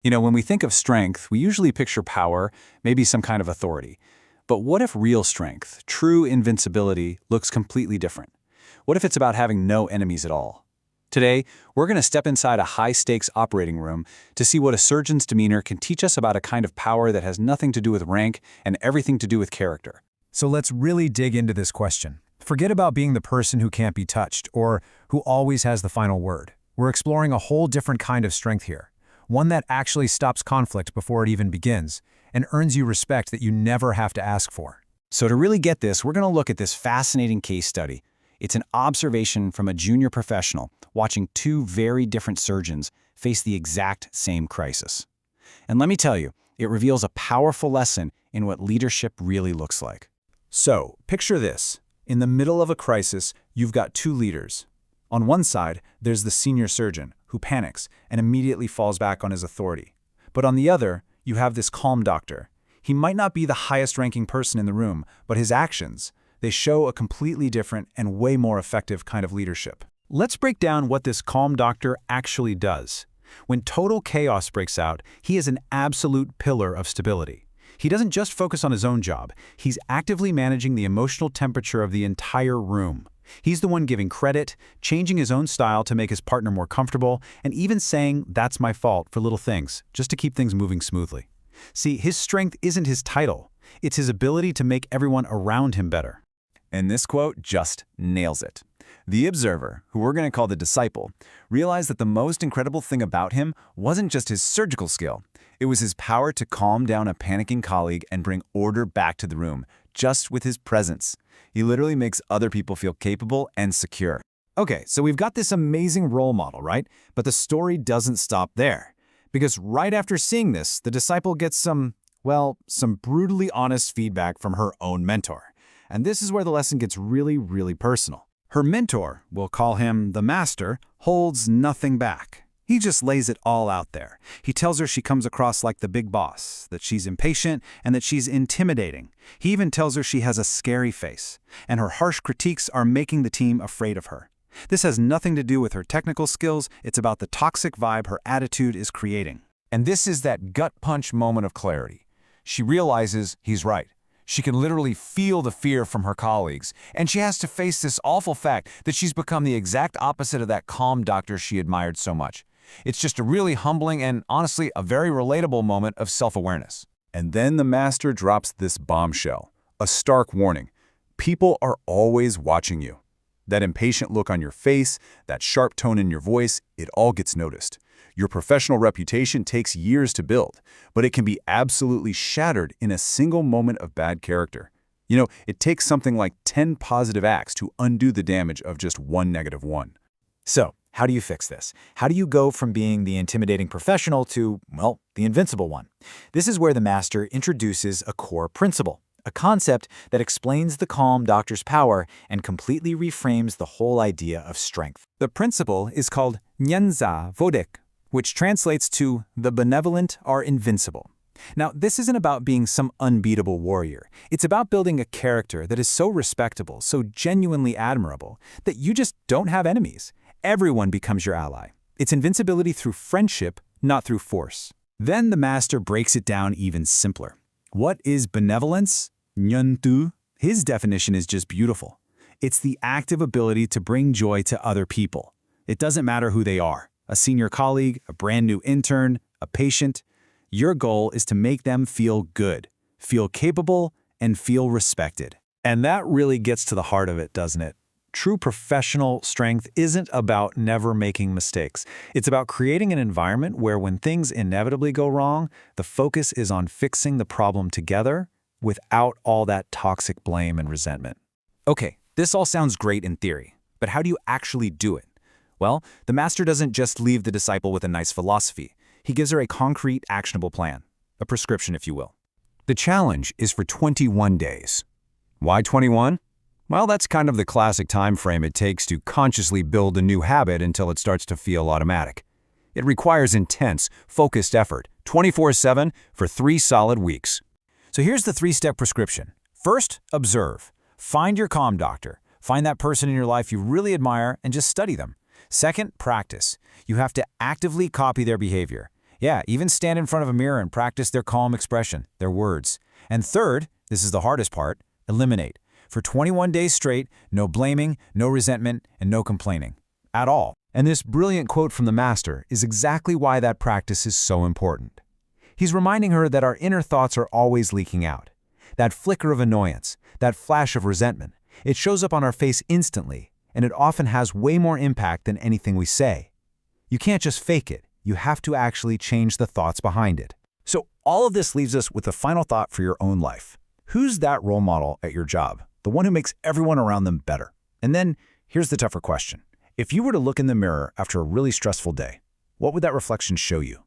When we think of strength, we usually picture power, maybe some kind of authority. But what if real strength, true invincibility, looks completely different? What if it's about having no enemies at all? Today, we're going to step inside a high-stakes operating room to see what a surgeon's demeanor can teach us about a kind of power that has nothing to do with rank and everything to do with character. So let's really dig into this question. Forget about being the person who can't be touched or who always has the final word. We're exploring a whole different kind of strength here, one that actually stops conflict before it even begins and earns you respect that you never have to ask for. So to really get this, we're going to look at this fascinating case study. It's an observation from a junior professional watching two very different surgeons face the exact same crisis. And let me tell you, it reveals a powerful lesson in what leadership really looks like. So, picture this. In the middle of a crisis, you've got two leaders. On one side, there's the senior surgeon, who panics and immediately falls back on his authority. But on the other, you have this calm doctor. He might not be the highest-ranking person in the room, but his actions, they show a completely different and way more effective kind of leadership. Let's break down what this calm doctor actually does. When total chaos breaks out, he is an absolute pillar of stability. He doesn't just focus on his own job. He's actively managing the emotional temperature of the entire room. He's the one giving credit, changing his own style to make his partner more comfortable, and even saying, "That's my fault," for little things, just to keep things moving smoothly. See, his strength isn't his title. It's his ability to make everyone around him better. And this quote just nails it. The observer, who we're going to call the disciple, realized that the most incredible thing about him wasn't just his surgical skill. It was his power to calm down a panicking colleague and bring order back to the room, just with his presence. He literally makes other people feel capable and secure. Okay, so we've got this amazing role model, right? But the story doesn't stop there. Because right after seeing this, the disciple gets some brutally honest feedback from her own mentor. And this is where the lesson gets really, really personal. Her mentor, we'll call him the master, holds nothing back. He just lays it all out there. He tells her she comes across like the big boss, that she's impatient, and that she's intimidating. He even tells her she has a scary face, and her harsh critiques are making the team afraid of her. This has nothing to do with her technical skills. It's about the toxic vibe her attitude is creating. And this is that gut punch moment of clarity. She realizes he's right. She can literally feel the fear from her colleagues, and she has to face this awful fact that she's become the exact opposite of that calm doctor she admired so much. It's just a really humbling and, honestly, a very relatable moment of self-awareness. And then the master drops this bombshell, a stark warning. People are always watching you. That impatient look on your face, that sharp tone in your voice, it all gets noticed. Your professional reputation takes years to build, but it can be absolutely shattered in a single moment of bad character. It takes something like 10 positive acts to undo the damage of just one negative one. So, how do you fix this? How do you go from being the intimidating professional to, the invincible one? This is where the master introduces a core principle, a concept that explains the calm doctor's power and completely reframes the whole idea of strength. The principle is called Nyanza Vodek, which translates to the benevolent are invincible. Now, this isn't about being some unbeatable warrior. It's about building a character that is so respectable, so genuinely admirable, that you just don't have enemies. Everyone becomes your ally. It's invincibility through friendship, not through force. Then the master breaks it down even simpler. What is benevolence? Nyantu. His definition is just beautiful. It's the active ability to bring joy to other people. It doesn't matter who they are. A senior colleague, a brand new intern, a patient. Your goal is to make them feel good, feel capable, and feel respected. And that really gets to the heart of it, doesn't it? True professional strength isn't about never making mistakes. It's about creating an environment where when things inevitably go wrong, the focus is on fixing the problem together without all that toxic blame and resentment. Okay, this all sounds great in theory, but how do you actually do it? Well, the master doesn't just leave the disciple with a nice philosophy. He gives her a concrete, actionable plan, a prescription, if you will. The challenge is for 21 days. Why 21? Well, that's kind of the classic time frame it takes to consciously build a new habit until it starts to feel automatic. It requires intense, focused effort, 24/7 for 3 solid weeks. So here's the 3-step prescription. First, observe. Find your calm doctor. Find that person in your life you really admire and just study them. Second, practice. You have to actively copy their behavior. Yeah, even stand in front of a mirror and practice their calm expression, their words. And third, this is the hardest part, eliminate. For 21 days straight, no blaming, no resentment, and no complaining. At all. And this brilliant quote from the master is exactly why that practice is so important. He's reminding her that our inner thoughts are always leaking out. That flicker of annoyance, that flash of resentment, it shows up on our face instantly, and it often has way more impact than anything we say. You can't just fake it. You have to actually change the thoughts behind it. So all of this leaves us with a final thought for your own life. Who's that role model at your job? The one who makes everyone around them better? And then, here's the tougher question. If you were to look in the mirror after a really stressful day, what would that reflection show you?